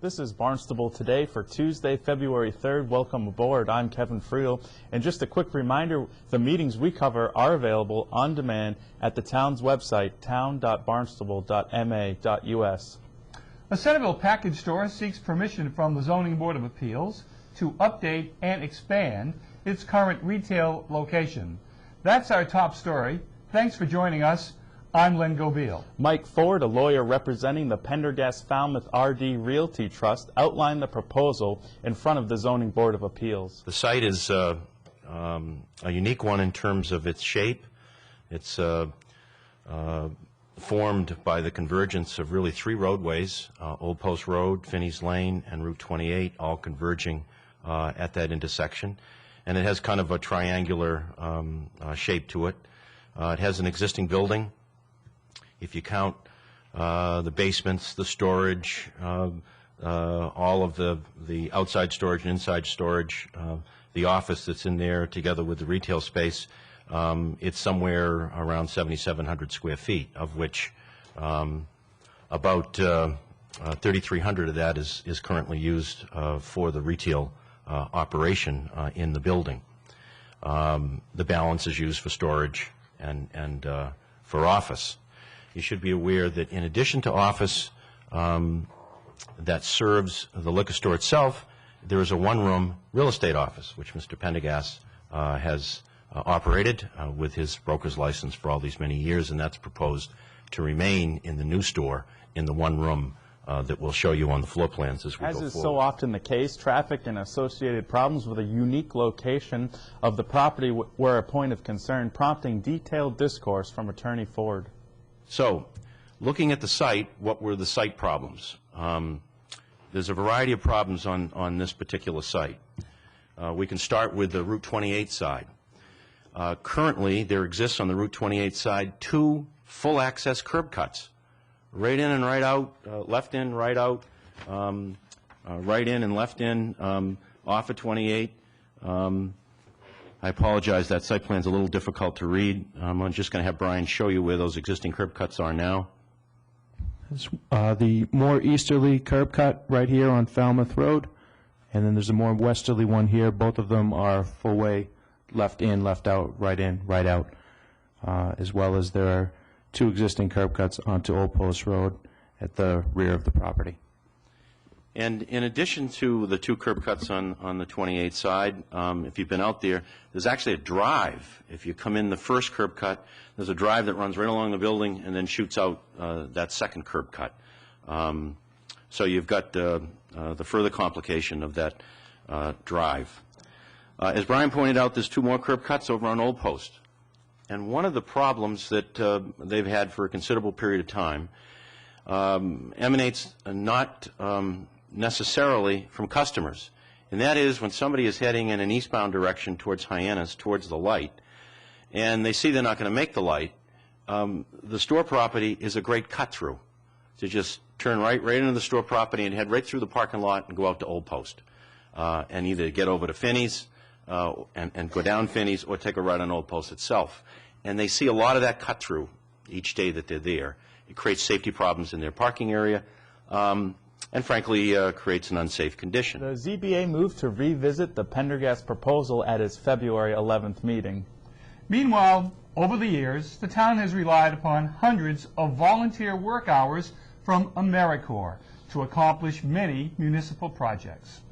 This is Barnstable Today for Tuesday, February 3rd. Welcome aboard. I'm Kevin Friel. And just a quick reminder, the meetings we cover are available on demand at the town's website, town.barnstable.ma.us. A Centerville package store seeks permission from the Zoning Board of Appeals to update and expand its current retail location. That's our top story. Thanks for joining us. I'm Len Gobeil. Mike Ford, a lawyer representing the Pendergast Falmouth RD Realty Trust, outlined the proposal in front of the Zoning Board of Appeals. The site is a unique one in terms of its shape. It's formed by the convergence of really three roadways, Old Post Road, Finney's Lane, and Route 28, all converging at that intersection. And it has kind of a triangular shape to it. It has an existing building. If you count the basements, the storage, all of the outside storage and inside storage, the office that's in there together with the retail space, it's somewhere around 7,700 square feet, of which about 3,300 of that is currently used for the retail operation in the building. The balance is used for storage and for office. You should be aware that in addition to office that serves the liquor store itself, there is a one-room real estate office, which Mr. Pendergast has operated with his broker's license for all these many years, and that's proposed to remain in the new store in the one room that we'll show you on the floor plans as we go forward. As is so often the case, traffic and associated problems with a unique location of the property were a point of concern, prompting detailed discourse from Attorney Ford. So, looking at the site, what were the site problems? There's a variety of problems on this particular site. We can start with the Route 28 side. Currently, there exists on the Route 28 side two full access curb cuts. Right in and right out, left in, right out, right in and left in, off of 28. I apologize, that site plan's a little difficult to read. I'm just going to have Brian show you where those existing curb cuts are now. The more easterly curb cut right here on Falmouth Road, and then there's a more westerly one here. Both of them are full way, left in, left out, right in, right out, as well as there are two existing curb cuts onto Old Post Road at the rear of the property. And in addition to the two curb cuts on the 28 side, if you've been out there, there's actually a drive. If you come in the first curb cut, there's a drive that runs right along the building and then shoots out that second curb cut. So you've got the further complication of that drive. As Brian pointed out, there's two more curb cuts over on Old Post. And one of the problems that they've had for a considerable period of time emanates not necessarily from customers. And that is when somebody is heading in an eastbound direction towards Hyannis, towards the light, and they see they're not going to make the light, the store property is a great cut-through to just turn right into the store property and head right through the parking lot and go out to Old Post and either get over to Finney's and go down Finney's or take a right on Old Post itself. And they see a lot of that cut-through each day that they're there. It creates safety problems in their parking area. And frankly, creates an unsafe condition. The ZBA moved to revisit the Pendergast proposal at its February 11th meeting. Meanwhile, over the years, the town has relied upon hundreds of volunteer work hours from AmeriCorps to accomplish many municipal projects.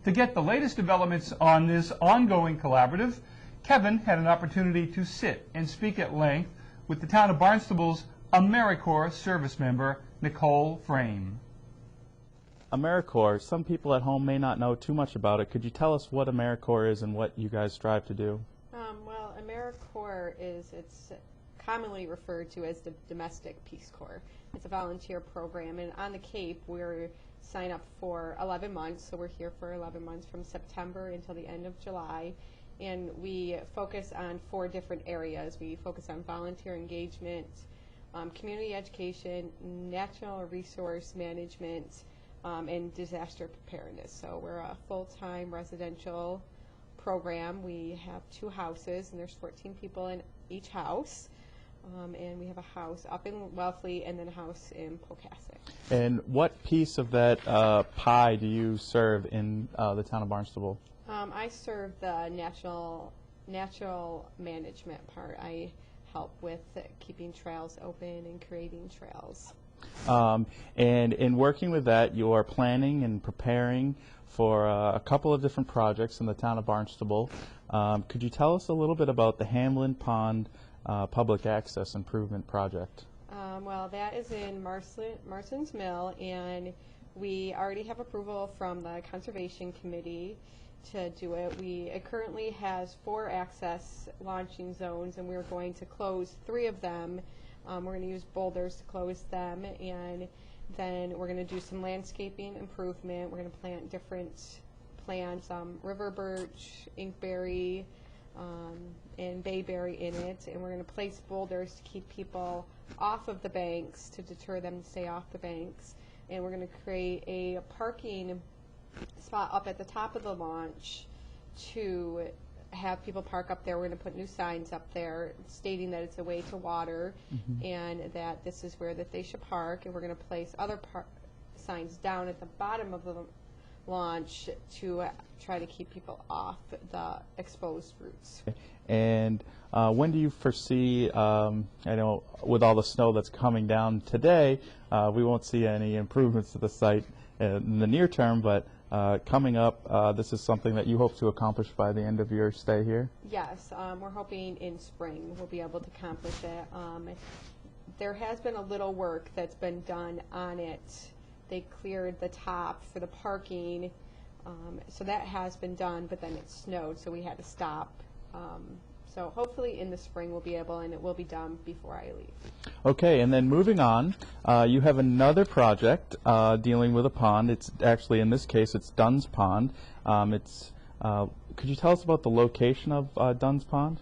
To get the latest developments on this ongoing collaborative, Kevin had an opportunity to sit and speak at length with the town of Barnstable's AmeriCorps service member, Nicole Frame. AmeriCorps, some people at home may not know too much about it. Could you tell us what AmeriCorps is and what you guys strive to do? Well, AmeriCorps it's commonly referred to as the Domestic Peace Corps. It's a volunteer program, and on the Cape we're signed up for 11 months, so we're here for 11 months from September until the end of July, and we focus on 4 different areas. We focus on volunteer engagement, community education, natural resource management, and disaster preparedness. So we're a full-time residential program. We have 2 houses, and there's 14 people in each house. and we have a house up in Wellfleet and then a house in Pocasset. And what piece of that pie do you serve in the town of Barnstable? I serve the natural management part. I help with keeping trails open and creating trails. And in working with that, you are planning and preparing for a couple of different projects in the town of Barnstable. Could you tell us a little bit about the Hamlin Pond Public Access Improvement Project? Well, that is in Marston's Mill, and we already have approval from the Conservation Committee to do it. It currently has 4 access launching zones, and we're going to close 3 of them. We're going to use boulders to close them, and then we're going to do some landscaping improvement. We're going to plant different plants, river birch, inkberry, and bayberry in it, and we're going to place boulders to keep people off of the banks, to deter them to stay off the banks. And we're going to create a parking spot up at the top of the launch to have people park up there. We're going to put new signs up there stating that it's a way to water, and that this is where that they should park. And we're going to place other signs down at the bottom of the launch to try to keep people off the exposed routes. And when do you foresee, I know with all the snow that's coming down today, we won't see any improvements to the site in the near term, but coming up, this is something that you hope to accomplish by the end of your stay here? Yes, we're hoping in spring we'll be able to accomplish it. There has been a little work that's been done on it. They cleared the top for the parking, so that has been done, but then it snowed, so we had to stop. So hopefully in the spring we'll be able, and it will be done before I leave. Okay, and then moving on, you have another project dealing with a pond. It's actually, in this case, it's Dunn's Pond. Could you tell us about the location of Dunn's Pond?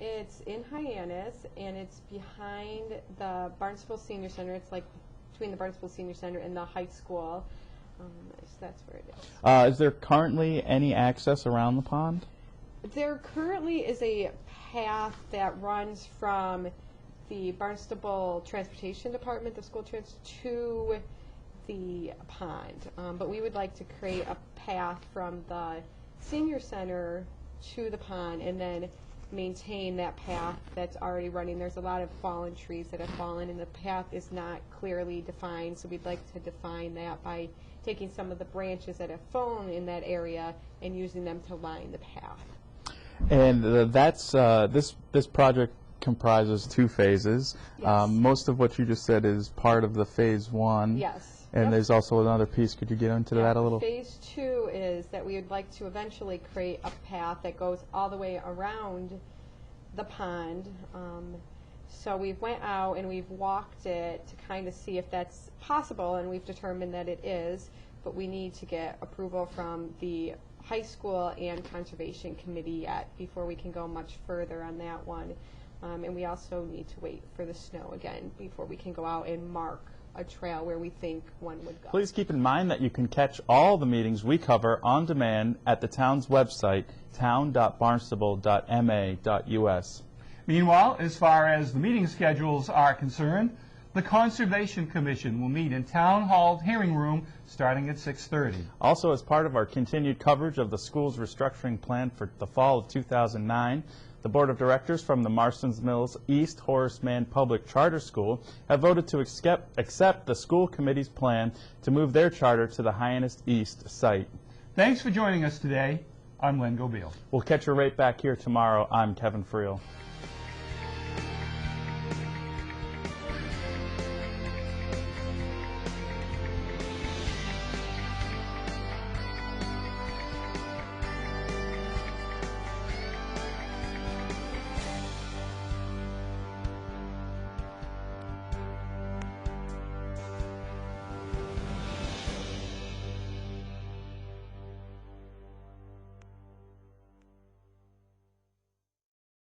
It's in Hyannis, and it's behind the Barnstable Senior Center. It's like between the Barnstable Senior Center and the high school. So that's where it is. Is there currently any access around the pond? There currently is a path that runs from the Barnstable Transportation Department, the school trans, to the pond. But we would like to create a path from the senior center to the pond and then maintain that path that's already running. There's a lot of fallen trees that have fallen, and the path is not clearly defined, so we'd like to define that by taking some of the branches that have fallen in that area and using them to line the path. And this project comprises 2 phases. Yes. Most of what you just said is part of the phase 1. Yes. And Yep. there's also another piece. Could you get into that a little? Phase 2 is that we would like to eventually create a path that goes all the way around the pond. So we've went out and we've walked it to kind of see if that's possible, and we've determined that it is, but we need to get approval from the high school and conservation committee yet before we can go much further on that one. And we also need to wait for the snow again before we can go out and mark a trail where we think one would go. Please keep in mind that you can catch all the meetings we cover on demand at the town's website, town.barnstable.ma.us. Meanwhile, as far as the meeting schedules are concerned, the Conservation Commission will meet in Town Hall hearing room starting at 6:30. Also, as part of our continued coverage of the school's restructuring plan for the fall of 2009, the Board of Directors from the Marston's Mills East Horace Mann Public Charter School have voted to accept the school committee's plan to move their charter to the Hyannis East site. Thanks for joining us today. I'm Len Gobeil. We'll catch you right back here tomorrow. I'm Kevin Friel.